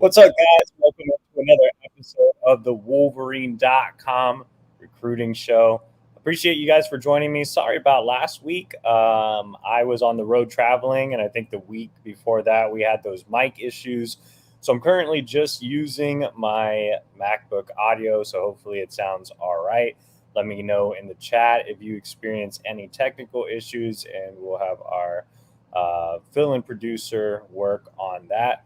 What's up, guys? Welcome to another episode of the Wolverine.com recruiting show. Appreciate you guys for joining me. Sorry about last week. I was on the road traveling, and I think the week before that we had those mic issues. So I'm currently just using my MacBook audio, so hopefully it sounds all right. Let me know in the chat if you experience any technical issues, and we'll have our fill-in producer work on that.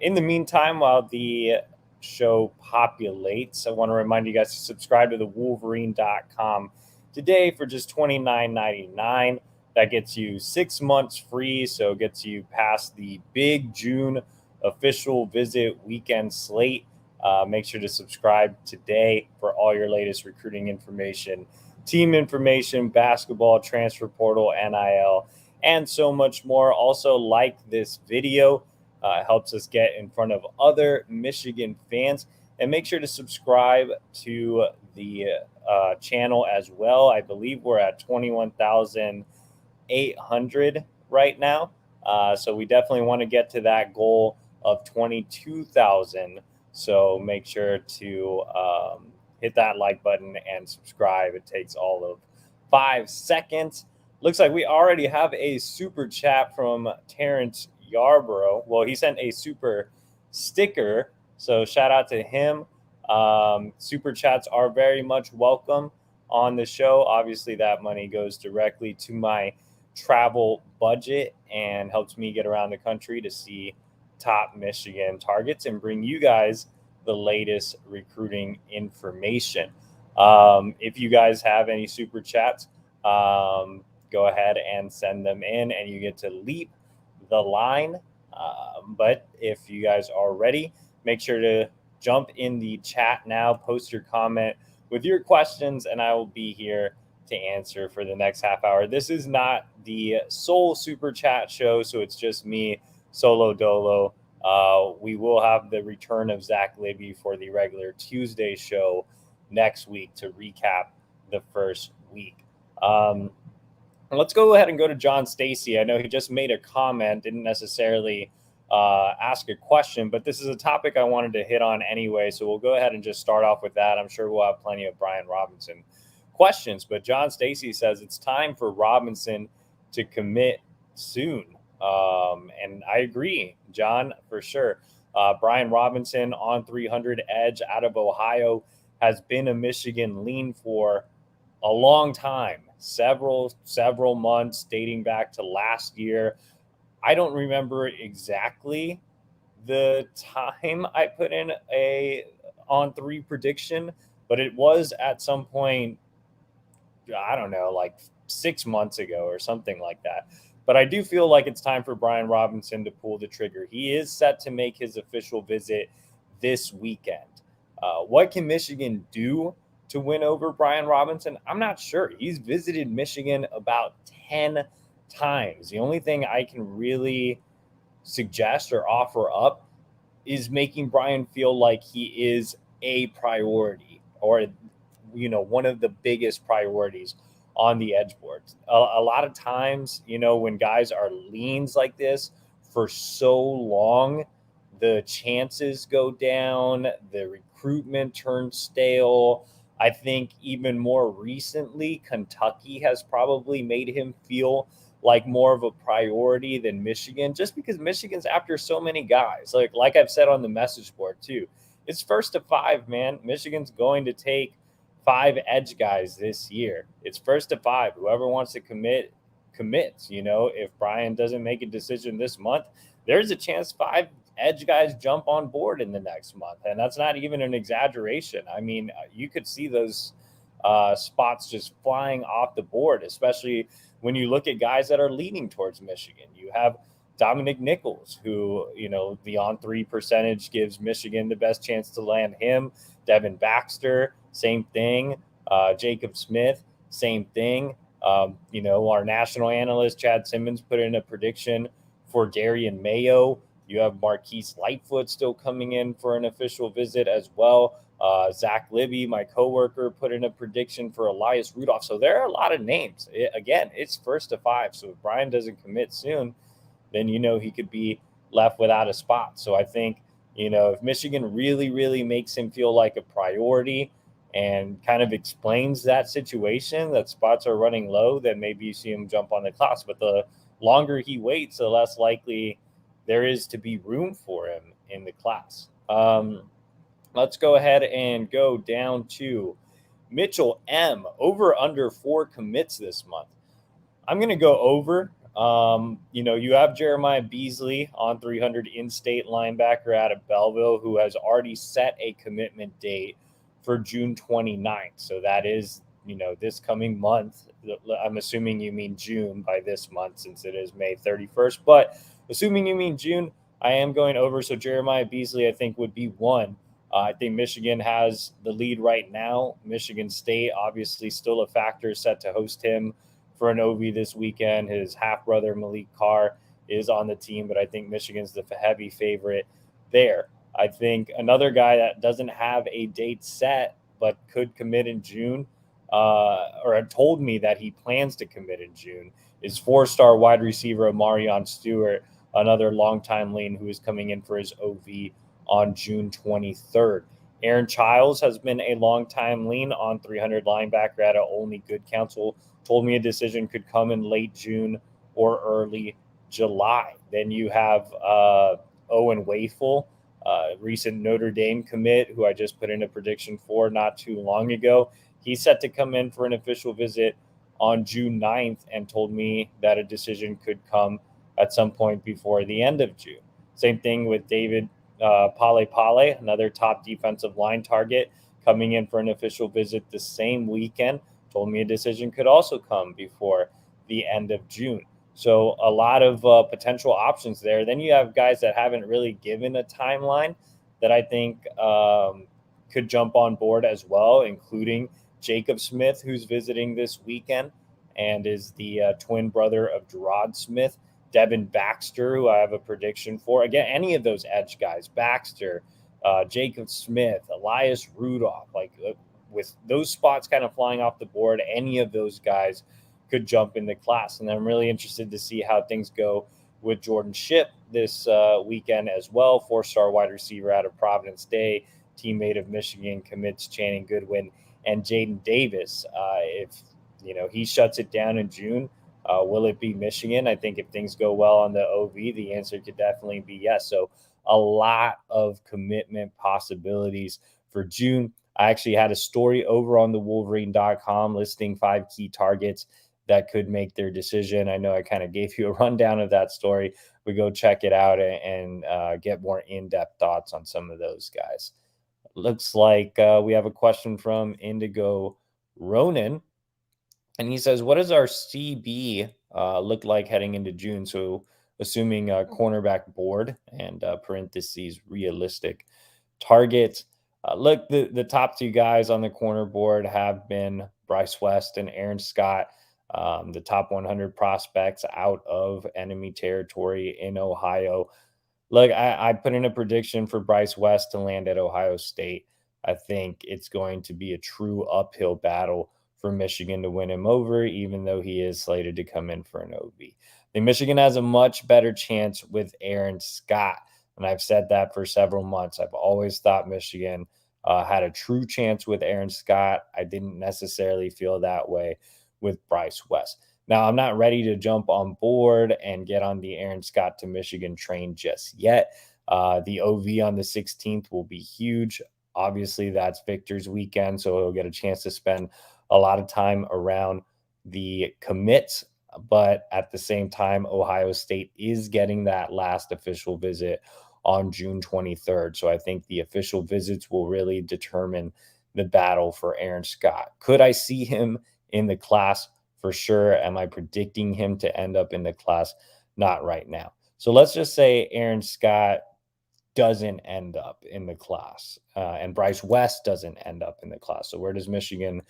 In the meantime, while the show populates, I want to remind you guys to subscribe to the Wolverine.com today for just $29.99. That gets you 6 months free, so it gets you past the big June official visit weekend slate. Make sure to subscribe today for all your latest recruiting information, team information, basketball, transfer portal, NIL, and so much more. Also, like this video. Helps us get in front of other Michigan fans. And make sure to subscribe to the channel as well. I believe we're at 21,800 right now. So we definitely want to get to that goal of 22,000. So make sure to hit that like button and subscribe. It takes all of 5 seconds. Looks like we already have a super chat from Terrence Yarborough. Well, he sent a super sticker, so shout out to him. Super chats are very much welcome on the show. Obviously, that money goes directly to my travel budget and helps me get around the country to see top Michigan targets and bring you guys the latest recruiting information. If you guys have any super chats, go ahead and send them in, and you get to leap the line. But if you guys are ready, make sure to jump in the chat now, post your comment with your questions, and I will be here to answer for the next half hour. This is not the sole super chat show, so it's just me solo dolo. We will have the return of Zach Libby for the regular Tuesday show next week to recap the first week. Let's go ahead and go to John Stacy. I know he just made a comment, didn't necessarily ask a question, but this is a topic I wanted to hit on anyway. So we'll go ahead and just start off with that. I'm sure we'll have plenty of Brian Robinson questions, but John Stacy says it's time for Robinson to commit soon. And I agree, John, for sure. Brian Robinson on 300 edge out of Ohio has been a Michigan lean for a long time. Several months dating back to last year. I don't remember exactly the time I put in a on 3 prediction, but it was at some point, I don't know, like 6 months ago or something like that. But I do feel like it's time for Brian Robinson to pull the trigger. He is set to make his official visit this weekend. What can Michigan do to win over Brian Robinson? I'm not sure. He's visited Michigan about 10 times. The only thing I can really suggest or offer up is making Brian feel like he is a priority, or one of the biggest priorities on the edge board. A lot of times, when guys are leans like this for so long, the chances go down, the recruitment turns stale. I think even more recently, Kentucky has probably made him feel like more of a priority than Michigan, just because Michigan's after so many guys. Like I've said on the message board too, it's first to 5, man. Michigan's going to take 5 edge guys this year. It's first to 5. Whoever wants to commit, commits. If Brian doesn't make a decision this month, there's a chance 5 edge guys jump on board in the next month. And that's not even an exaggeration. I mean, you could see those spots just flying off the board, especially when you look at guys that are leaning towards Michigan. You have Dominic Nichols, who, the on 3 percentage gives Michigan the best chance to land him. Devin Baxter, same thing. Jacob Smith, same thing. Our national analyst, Chad Simmons, put in a prediction for Darian Mayo. You have Marquise Lightfoot still coming in for an official visit as well. Zach Libby, my coworker, put in a prediction for Elias Rudolph. So there are a lot of names. Again, it's first to 5. So if Brian doesn't commit soon, then he could be left without a spot. So I think If Michigan really, really makes him feel like a priority and kind of explains that situation, that spots are running low, then maybe you see him jump on the class. But the longer he waits, the less likely there is to be room for him in the class. Let's go ahead and go down to Mitchell M. Over under 4 commits this month. I'm going to go over. You have Jeremiah Beasley on 300, in-state linebacker out of Belleville, who has already set a commitment date for June 29th. So that is, this coming month. I'm assuming you mean June by this month, since it is May 31st. But assuming you mean June, I am going over. So Jeremiah Beasley, I think, would be one. I think Michigan has the lead right now. Michigan State, obviously, still a factor, set to host him for an OV this weekend. His half brother, Malik Carr, is on the team, but I think Michigan's the heavy favorite there. I think another guy that doesn't have a date set but could commit in June, or had told me that he plans to commit in June, is 4-star wide receiver Marion Stewart, another longtime lean who is coming in for his OV on June 23rd. Aaron Childs has been a long-time lean on 300 linebacker at Olney Good Counsel. Told me a decision could come in late June or early July. Then you have Owen Wafel, recent Notre Dame commit, who I just put in a prediction for not too long ago. He's set to come in for an official visit on June 9th and told me that a decision could come at some point before the end of June. Same thing with David Pale, another top defensive line target, coming in for an official visit the same weekend. Told me a decision could also come before the end of June. So a lot of potential options there. Then you have guys that haven't really given a timeline that I think could jump on board as well, including Jacob Smith, who's visiting this weekend and is the twin brother of Gerard Smith. Devin Baxter, who I have a prediction for. Again, any of those edge guys, Baxter, Jacob Smith, Elias Rudolph, with those spots kind of flying off the board, any of those guys could jump in the class. And I'm really interested to see how things go with Jordan Shipp this weekend as well. 4-star wide receiver out of Providence Day, teammate of Michigan commits Channing Goodwin and Jaden Davis. If he shuts it down in June, will it be Michigan? I think if things go well on the OV, the answer could definitely be yes. So a lot of commitment possibilities for June. I actually had a story over on the Wolverine.com listing 5 key targets that could make their decision. I know I kind of gave you a rundown of that story. We go check it out and get more in-depth thoughts on some of those guys. Looks like we have a question from Indigo Ronan. And he says, what does our CB look like heading into June? So assuming cornerback board and parentheses realistic targets. Look, the top 2 guys on the corner board have been Bryce West and Aaron Scott, the top 100 prospects out of enemy territory in Ohio. Look, I put in a prediction for Bryce West to land at Ohio State. I think it's going to be a true uphill battle for Michigan to win him over, even though he is slated to come in for an OV. I think Michigan has a much better chance with Aaron Scott. And I've said that for several months. I've always thought Michigan had a true chance with Aaron Scott. I didn't necessarily feel that way with Bryce West. Now, I'm not ready to jump on board and get on the Aaron Scott to Michigan train just yet. The OV on the 16th will be huge. Obviously, that's Victor's weekend, so he'll get a chance to spend a lot of time around the commits. But at the same time, Ohio State is getting that last official visit on June 23rd. So I think the official visits will really determine the battle for Aaron Scott. Could I see him in the class? For sure. Am I predicting him to end up in the class? Not right now. So let's just say Aaron Scott doesn't end up in the class and Bryce West doesn't end up in the class. So where does Michigan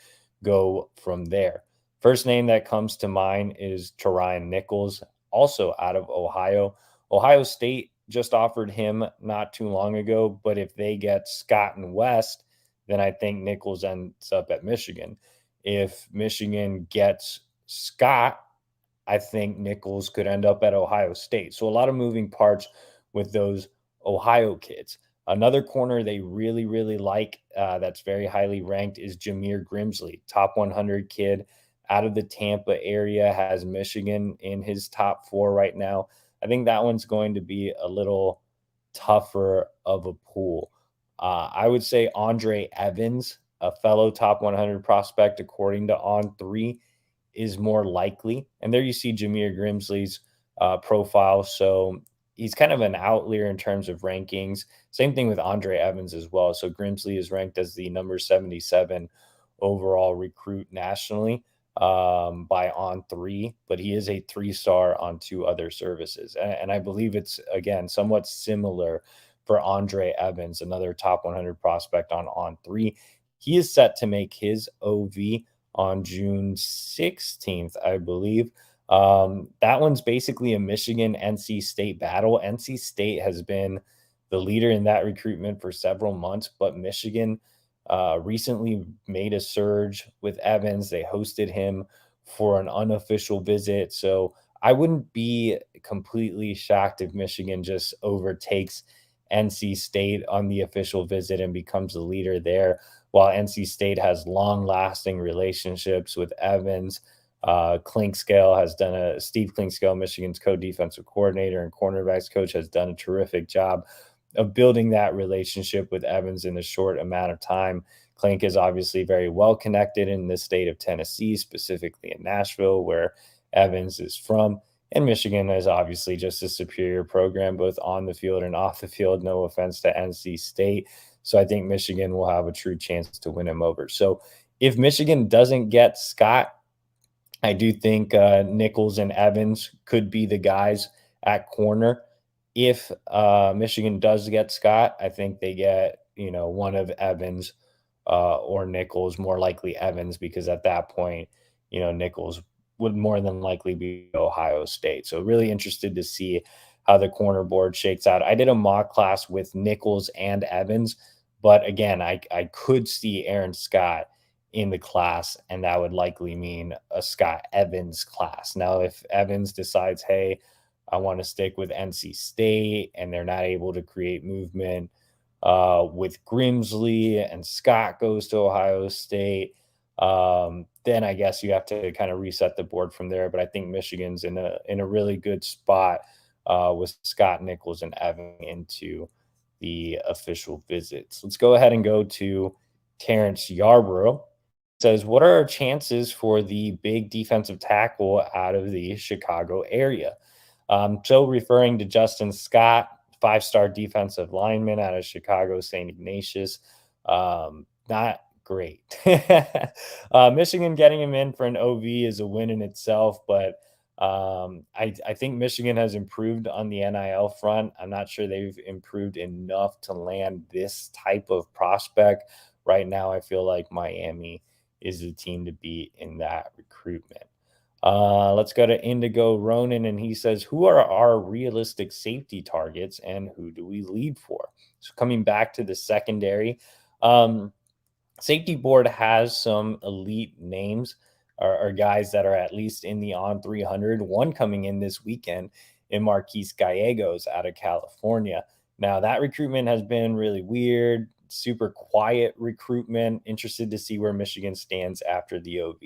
go from there? First name that comes to mind is Terion Nichols, also out of Ohio. Ohio State just offered him not too long ago, but if they get Scott and West, then I think Nichols ends up at Michigan. If Michigan gets Scott, I think Nichols could end up at Ohio State. So a lot of moving parts with those Ohio kids. Another corner they really, really like that's very highly ranked is Jameer Grimsley, top 100 kid out of the Tampa area, has Michigan in his top four right now. I think that one's going to be a little tougher of a pool. I would say Andre Evans, a fellow top 100 prospect, according to On3, is more likely. And there you see Jameer Grimsley's profile. So he's kind of an outlier in terms of rankings. Same thing with Andre Evans as well. So Grimsley is ranked as the number 77 overall recruit nationally by On3, but he is a 3-star on two other services. And I believe it's, again, somewhat similar for Andre Evans, another top 100 prospect on On3. He is set to make his OV on June 16th, I believe. That one's basically a Michigan NC State battle. NC State has been the leader in that recruitment for several months, but Michigan recently made a surge with Evans. They hosted him for an unofficial visit. So I wouldn't be completely shocked if Michigan just overtakes NC State on the official visit and becomes the leader there, while NC State has long lasting relationships with Evans. Steve Clinkscale, Michigan's co-defensive coordinator and cornerbacks coach, has done a terrific job of building that relationship with Evans in a short amount of time. Clink is obviously very well connected in the state of Tennessee, specifically in Nashville, where Evans is from. And Michigan is obviously just a superior program, both on the field and off the field. No offense to NC State. So I think Michigan will have a true chance to win him over. So if Michigan doesn't get Scott, I do think Nichols and Evans could be the guys at corner. If Michigan does get Scott, I think they get, one of Evans or Nichols, more likely Evans, because at that point, Nichols would more than likely be Ohio State. So really interested to see how the corner board shakes out. I did a mock class with Nichols and Evans, but again, I could see Aaron Scott in the class, and that would likely mean a Scott Evans class. Now, if Evans decides, hey, I want to stick with NC State, and they're not able to create movement with Grimsley, and Scott goes to Ohio State, then I guess you have to kind of reset the board from there. But I think Michigan's in a really good spot with Scott, Nichols, and Evans into the official visits. Let's go ahead and go to Terrence Yarborough. Says, what are our chances for the big defensive tackle out of the Chicago area? So referring to Justin Scott, 5-star defensive lineman out of Chicago, St. Ignatius. Not great. Michigan getting him in for an OV is a win in itself, but I think Michigan has improved on the NIL front. I'm not sure they've improved enough to land this type of prospect. Right now, I feel like Miami is the team to beat in that recruitment. Let's go to Indigo Ronan, and he says, who are our realistic safety targets and who do we lead for? So coming back to the secondary, safety board has some elite names or guys that are at least in the on 300. One coming in this weekend in Marquise Gallegos out of California. Now that recruitment has been really weird, super quiet recruitment. Interested to see where Michigan stands after the OV.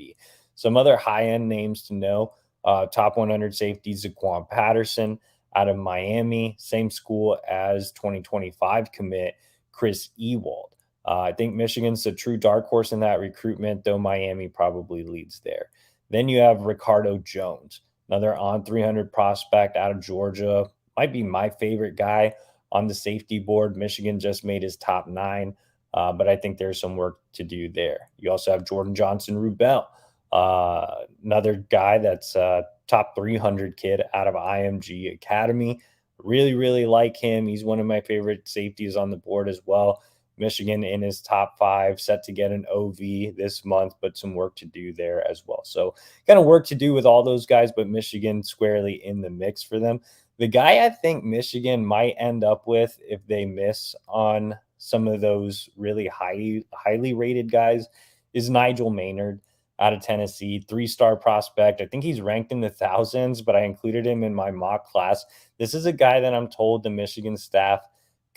Some other high-end names to know. Top 100 safety Zaquan Patterson out of Miami, same school as 2025 commit Chris Ewald. I think Michigan's a true dark horse in that recruitment, though Miami probably leads there. Then you have Ricardo Jones, another on 300 prospect out of Georgia. Might be my favorite guy on the safety board. Michigan just made his top 9, but I think there's some work to do there. You also have Jordan Johnson-Rubel, another guy that's a top 300 kid out of IMG Academy. Really, really like him. He's one of my favorite safeties on the board as well. Michigan in his top 5, set to get an OV this month, but some work to do there as well. So kind of work to do with all those guys, but Michigan squarely in the mix for them. The guy I think Michigan might end up with if they miss on some of those really highly rated guys is Nigel Maynard out of Tennessee, 3-star prospect. I think he's ranked in the thousands, but I included him in my mock class. This is a guy that I'm told the Michigan staff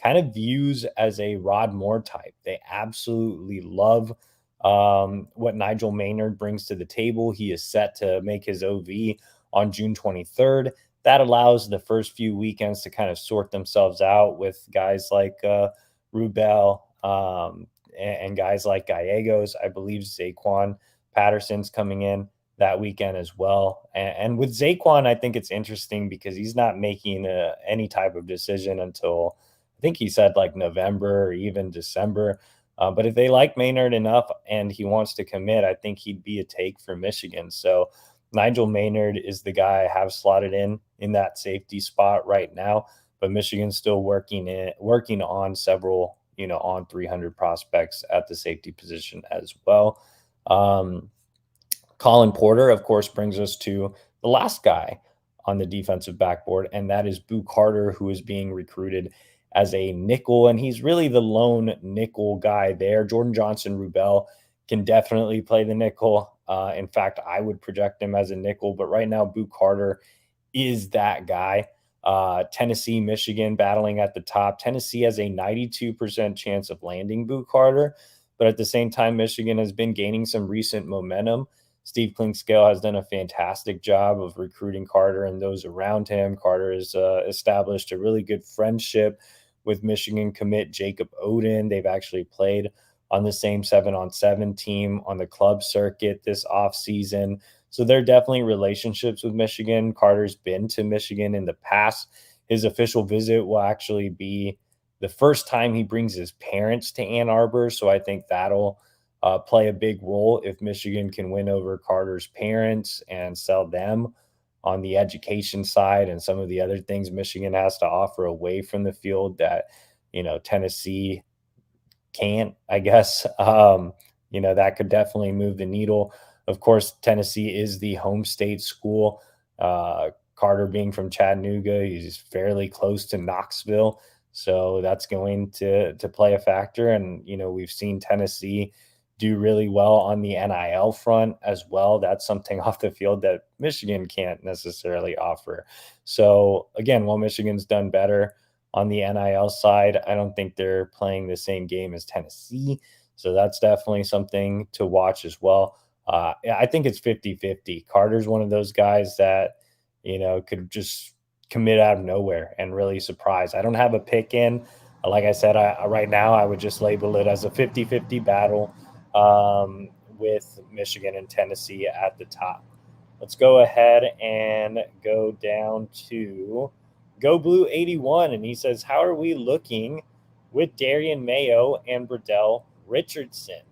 kind of views as a Rod Moore type. They absolutely love what Nigel Maynard brings to the table. He is set to make his OV on June 23rd. That allows the first few weekends to kind of sort themselves out with guys like Rubel and guys like Gallegos. I believe Zaquan Patterson's coming in that weekend as well. And with Zaquan, I think it's interesting because he's not making any type of decision until I think he said like November or even December. But if they like Maynard enough and he wants to commit, I think he'd be a take for Michigan. So Nigel Maynard is the guy I have slotted in that safety spot right now. But Michigan's still working on several, on 300 prospects at the safety position as well. Colin Porter, of course, brings us to the last guy on the defensive backboard, and that is Boo Carter, who is being recruited as a nickel, and he's really the lone nickel guy there. Jordan Johnson Rubel can definitely play the nickel. In fact, I would project him as a nickel, but right now, Boo Carter is that guy. Tennessee, Michigan battling at the top. Tennessee has a 92% chance of landing Boo Carter, but at the same time, Michigan has been gaining some recent momentum. Steve Klinkscale has done a fantastic job of recruiting Carter and those around him. Carter has established a really good friendship with Michigan commit Jacob Oden. They've actually played on the same 7-on-7 team on the club circuit this offseason. So there are definitely relationships with Michigan. Carter's been to Michigan in the past. His official visit will actually be the first time he brings his parents to Ann Arbor. So I think that'll play a big role if Michigan can win over Carter's parents and sell them on the education side and some of the other things Michigan has to offer away from the field that, Tennessee can't, I guess. That could definitely move the needle. Of course, Tennessee is the home state school. Carter being from Chattanooga, he's fairly close to Knoxville. So that's going to play a factor. And, we've seen Tennessee do really well on the NIL front as well. That's something off the field that Michigan can't necessarily offer. So again, while Michigan's done better on the NIL side, I don't think they're playing the same game as Tennessee. So that's definitely something to watch as well. I think it's 50-50. Carter's one of those guys that, could just commit out of nowhere and really surprise. I don't have a pick in. Like I said, right now I would just label it as a 50-50 battle with Michigan and Tennessee at the top. Let's go ahead and go down to Go Blue 81. And he says, how are we looking with Darian Mayo and Burdell Richardson?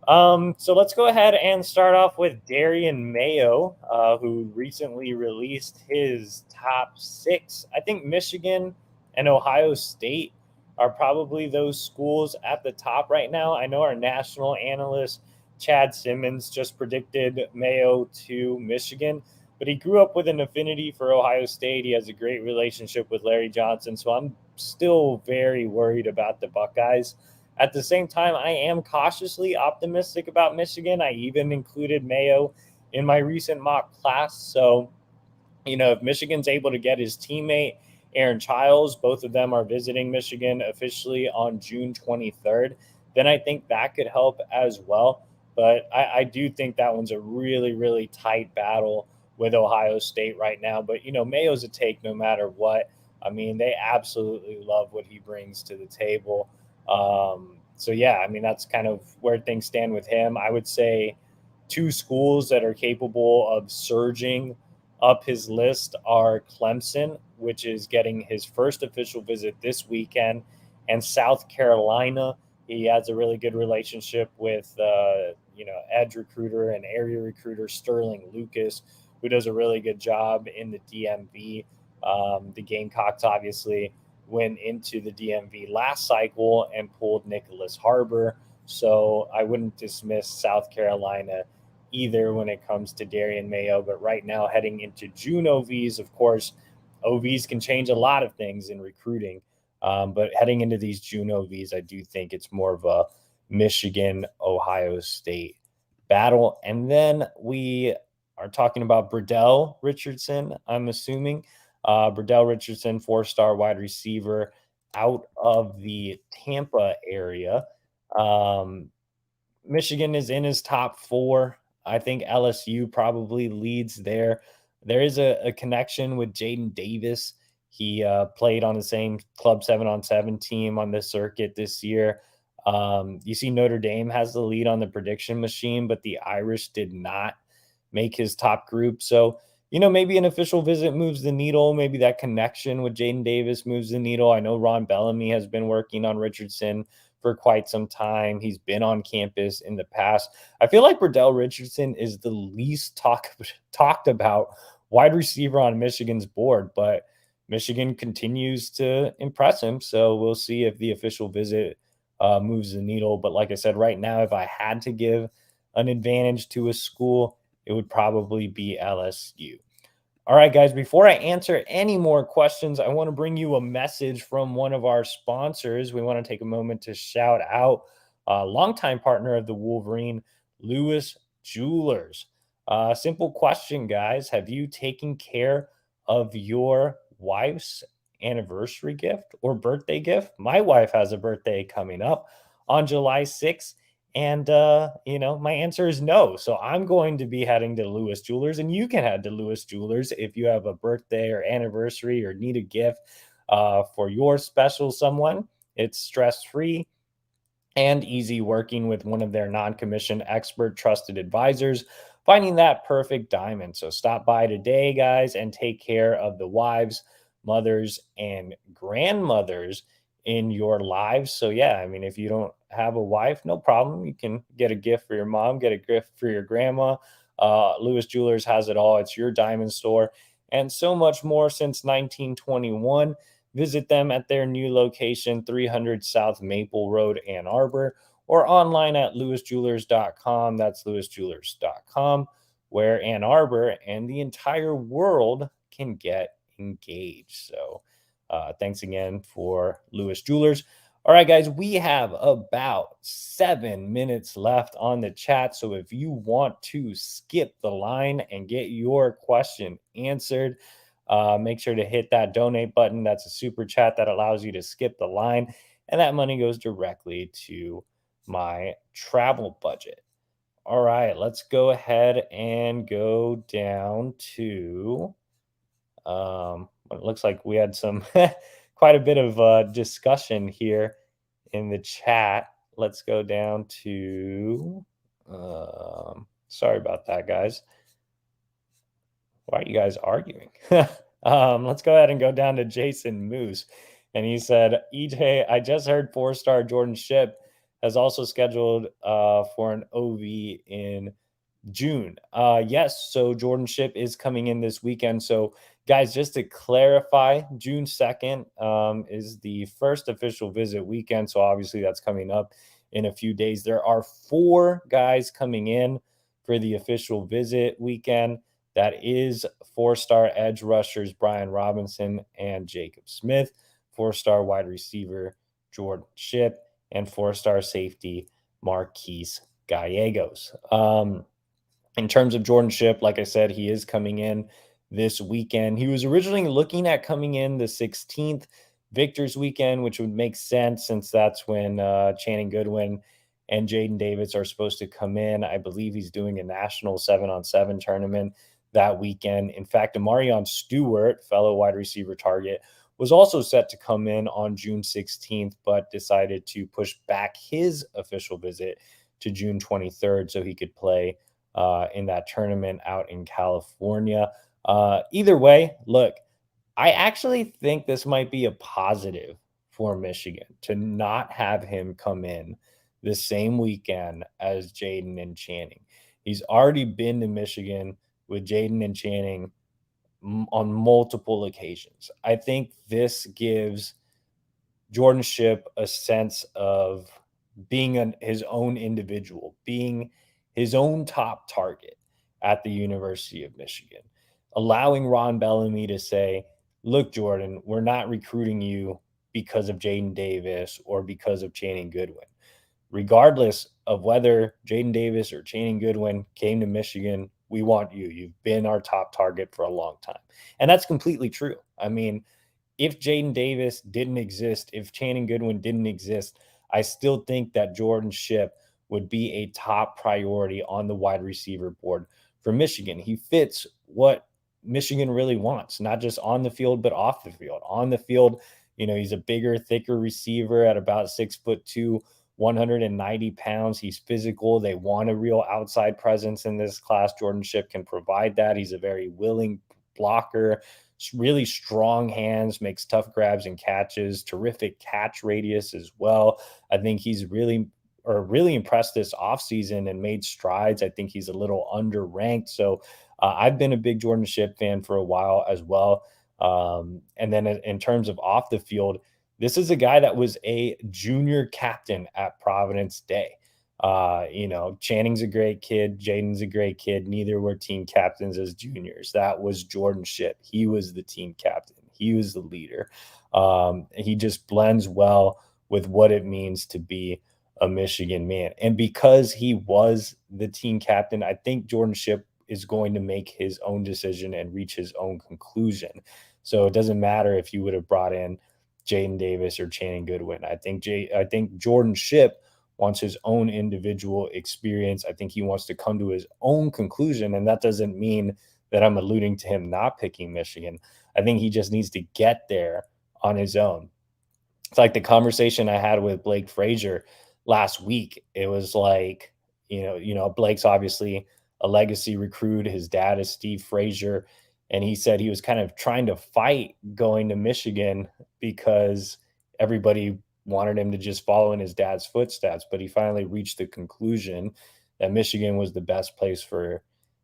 So let's go ahead and start off with Darian Mayo, who recently released his top 6. I think Michigan and Ohio State are probably those schools at the top right now. I know our national analyst, Chad Simmons, just predicted Mayo to Michigan, but he grew up with an affinity for Ohio State. He has a great relationship with Larry Johnson, so I'm still very worried about the Buckeyes. At the same time, I am cautiously optimistic about Michigan. I even included Mayo in my recent mock class. So, if Michigan's able to get his teammate, Aaron Childs, both of them are visiting Michigan officially on June 23rd, then I think that could help as well. But I do think that one's a really, really tight battle with Ohio State right now. But, Mayo's a take no matter what. I mean, they absolutely love what he brings to the table. So yeah, I mean, that's kind of where things stand with him. I would say 2 schools that are capable of surging up his list are Clemson, which is getting his first official visit this weekend, and South Carolina. He has a really good relationship with, edge recruiter and area recruiter Sterling Lucas, who does a really good job in the DMV. The Gamecocks obviously went into the DMV last cycle and pulled Nicholas Harbor. So I wouldn't dismiss South Carolina either when it comes to Darian Mayo. But right now, heading into June OVs, of course, OVs can change a lot of things in recruiting. But heading into these June OVs, I do think it's more of a Michigan, Ohio State battle. And then we are talking about Burdell Richardson, I'm assuming. Burdell Richardson, 4-star wide receiver out of the Tampa area. Um, Michigan is in his top 4. I think LSU probably leads there. There is a connection with Jaden Davis. He played on the same Club 7-on-7 team on this circuit this year. You see Notre Dame has the lead on the prediction machine, but the Irish did not make his top group. So, maybe an official visit moves the needle. Maybe that connection with Jaden Davis moves the needle. I know Ron Bellamy has been working on Richardson for quite some time. He's been on campus in the past. I feel like Burdell Richardson is the least talked about wide receiver on Michigan's board, but Michigan continues to impress him. So we'll see if the official visit moves the needle. But like I said, right now, if I had to give an advantage to a school, it would probably be LSU. All right, guys, before I answer any more questions, I want to bring you a message from one of our sponsors. We want to take a moment to shout out a longtime partner of the Wolverine, Lewis Jewelers. Simple question, guys. Have you taken care of your wife's anniversary gift or birthday gift? My wife has a birthday coming up on July 6th. And my answer is no. So I'm going to be heading to Lewis Jewelers, and you can head to Lewis Jewelers if you have a birthday or anniversary or need a gift for your special someone. It's stress-free and easy working with one of their non-commissioned expert trusted advisors, finding that perfect diamond. So stop by today, guys, and take care of the wives, mothers, and grandmothers in your lives. So yeah, I mean, if you don't have a wife, no problem. You can get a gift for your mom, get a gift for your grandma. Lewis Jewelers has it all. It's your diamond store and so much more since 1921. Visit them at their new location, 300 South Maple Road, Ann Arbor, or online at lewisjewelers.com. That's lewisjewelers.com, where Ann Arbor and the entire world can get engaged. So thanks again for Lewis Jewelers. All right, guys, we have about 7 minutes left on the chat. So if you want to skip the line and get your question answered, make sure to hit that donate button. That's a super chat that allows you to skip the line, and that money goes directly to my travel budget. All right, let's go ahead and go down to. It looks like we had some quite a bit of discussion here in the chat. Let's go down to. Sorry about that, guys. Why are you guys arguing? Let's go ahead and go down to Jason Moose. And he said, EJ, I just heard 4-star Jordan Shipp has also scheduled for an OV in June. Yes, so Jordan Shipp is coming in this weekend. So, guys, just to clarify, June 2nd is the first official visit weekend. So, obviously, that's coming up in a few days. There are 4 guys coming in for the official visit weekend. That is 4-star edge rushers Brian Robinson and Jacob Smith, 4-star wide receiver Jordan Shipp, and 4-star safety Marquise Gallegos. In terms of Jordan Shipp, like I said, he is coming in this weekend. He was originally looking at coming in the 16th, Victor's weekend, which would make sense since that's when Channing Goodwin and Jaden Davis are supposed to come in. I believe he's doing a national 7-on-7 tournament that weekend. In fact, Amarion Stewart, fellow wide receiver target, was also set to come in on June 16th, but decided to push back his official visit to June 23rd so he could play in that tournament out in California. Either way, look, I actually think this might be a positive for Michigan to not have him come in the same weekend as Jaden and Channing. He's already been to Michigan with Jaden and Channing on multiple occasions. I think this gives Jordan Shipp a sense of being his own individual, being his own top target at the University of Michigan, allowing Ron Bellamy to say, look, Jordan, we're not recruiting you because of Jaden Davis or because of Channing Goodwin. Regardless of whether Jaden Davis or Channing Goodwin came to Michigan, we want you. You've been our top target for a long time. And that's completely true. I mean, if Jaden Davis didn't exist, if Channing Goodwin didn't exist, I still think that Jordan Shipp would be a top priority on the wide receiver board for Michigan. He fits what Michigan really wants, not just on the field, but off the field. On the field, he's a bigger, thicker receiver at about 6'2", 190 pounds. He's physical. They want a real outside presence in this class. Jordan Shipp can provide that. He's a very willing blocker, really strong hands, makes tough grabs and catches, terrific catch radius as well. I think he's really impressed this offseason and made strides. I think he's a little underranked. So I've been a big Jordan Shipp fan for a while as well. And then in terms of off the field, this is a guy that was a junior captain at Providence Day. Channing's a great kid. Jaden's a great kid. Neither were team captains as juniors. That was Jordan Shipp. He was the team captain. He was the leader. He just blends well with what it means to be a Michigan man. And because he was the team captain, I think Jordan Shipp is going to make his own decision and reach his own conclusion. So it doesn't matter if you would have brought in Jaden Davis or Channing Goodwin. I think Jordan Shipp wants his own individual experience. I think he wants to come to his own conclusion, and that doesn't mean that I'm alluding to him not picking Michigan. I think he just needs to get there on his own. It's like the conversation I had with Blake Frazier last week. It was like, Blake's obviously a legacy recruit. His dad is Steve Frazier, and he said he was kind of trying to fight going to Michigan because everybody wanted him to just follow in his dad's footsteps, but he finally reached the conclusion that Michigan was the best place for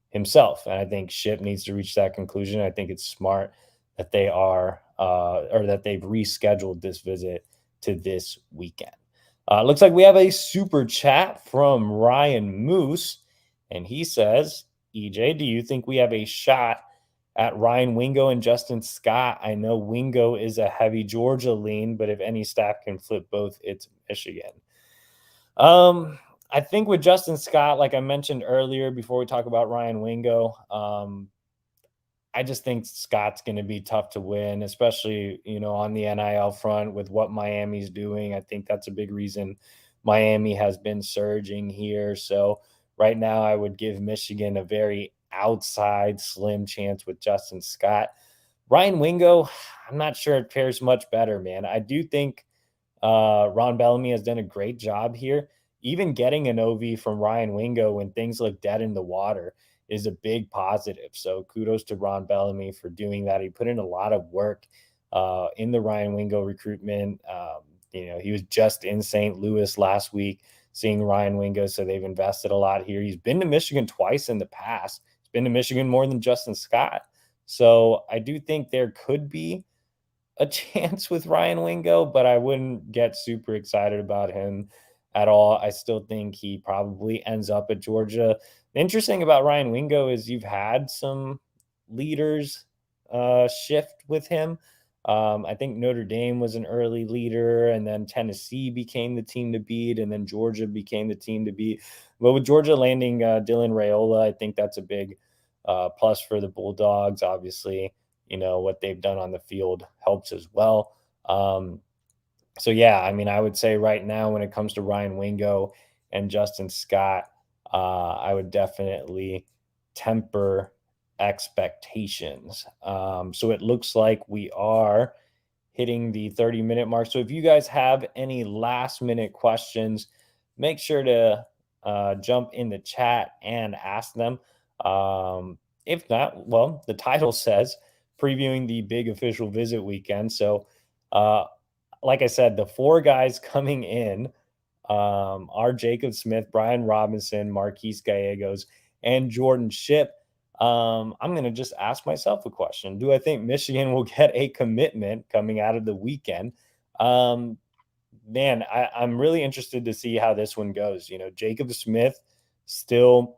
himself. And I think Shipp needs to reach that conclusion. I think it's smart that they are, or that they've rescheduled this visit to this weekend. Looks like we have a super chat from Ryan Moose, and he says, EJ, do you think we have a shot at Ryan Wingo and Justin Scott? I know Wingo is a heavy Georgia lean, but if any staff can flip both, it's Michigan. I think with Justin Scott, like I mentioned earlier, before we talk about Ryan Wingo, I just think Scott's going to be tough to win, especially, on the NIL front with what Miami's doing. I think that's a big reason Miami has been surging here. So right now I would give Michigan a very outside slim chance with Justin Scott. Ryan Wingo, I'm not sure it pairs much better, man. I do think Ron Bellamy has done a great job here. Even getting an OV from Ryan Wingo when things look dead in the water is a big positive. So kudos to Ron Bellamy for doing that. He put in a lot of work in the Ryan Wingo recruitment. He was just in St. Louis last week seeing Ryan Wingo, so they've invested a lot here. He's been to Michigan twice in the past. He's been to Michigan more than Justin Scott. So I do think there could be a chance with Ryan Wingo, but I wouldn't get super excited about him at all. I still think he probably ends up at Georgia. The interesting about Ryan Wingo is you've had some leaders shift with him. I think Notre Dame was an early leader, and then Tennessee became the team to beat, and then Georgia became the team to beat. But with Georgia landing Dylan Raiola, I think that's a big plus for the Bulldogs. Obviously, what they've done on the field helps as well. So, yeah, I mean, I would say right now when it comes to Ryan Wingo and Justin Scott, I would definitely temper expectations. So it looks like we are hitting the 30-minute mark. So if you guys have any last-minute questions, make sure to jump in the chat and ask them. If not, well, the title says previewing the big official visit weekend. So, like I said, the four guys coming in are Jacob Smith, Brian Robinson, Marquise Gallegos, and Jordan Shipp. I'm going to just ask myself a question. Do I think Michigan will get a commitment coming out of the weekend? Man, I'm really interested to see how this one goes. Jacob Smith still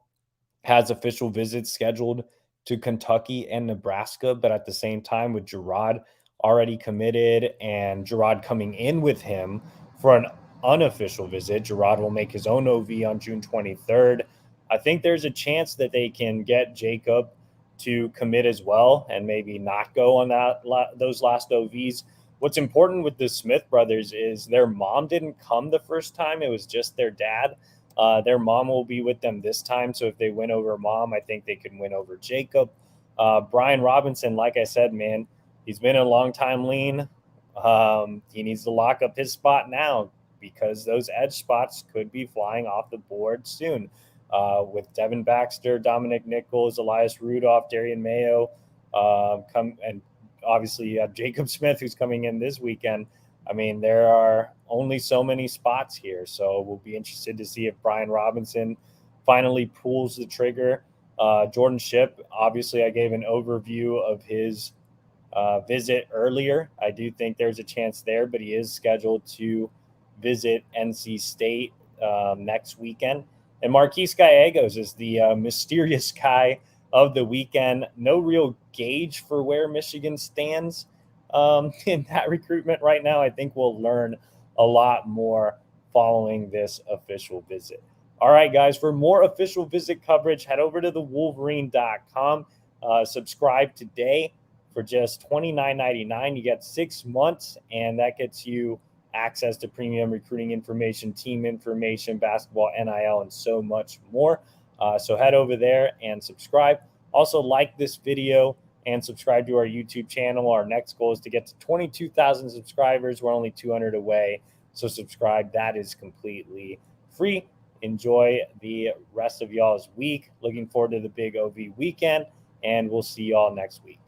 has official visits scheduled to Kentucky and Nebraska, but at the same time with Gerard already committed and Gerard coming in with him for an unofficial visit, Gerard will make his own OV on June 23rd. I think there's a chance that they can get Jacob to commit as well and maybe not go on those last OVs. What's important with the Smith brothers is their mom didn't come the first time. It was just their dad. Their mom will be with them this time. So if they win over mom, I think they can win over Jacob. Brian Robinson, like I said, man, he's been a long time lean. He needs to lock up his spot now because those edge spots could be flying off the board soon. With Devin Baxter, Dominic Nichols, Elias Rudolph, Darian Mayo, and obviously you have Jacob Smith who's coming in this weekend. I mean, there are only so many spots here, so we'll be interested to see if Brian Robinson finally pulls the trigger. Jordan Shipp, obviously I gave an overview of his visit earlier. I do think there's a chance there, but he is scheduled to visit NC State next weekend. And Marquise Gallegos is the mysterious guy of the weekend. No real gauge for where Michigan stands in that recruitment right now. I think we'll learn a lot more following this official visit. All right, guys, for more official visit coverage, head over to thewolverine.com. Subscribe today for just $29.99. You get 6 months, and that gets you access to premium recruiting information, team information, basketball, NIL, and so much more. So head over there and subscribe. Also, like this video and subscribe to our YouTube channel. Our next goal is to get to 22,000 subscribers. We're only 200 away. So subscribe. That is completely free. Enjoy the rest of y'all's week. Looking forward to the big OV weekend, and we'll see y'all next week.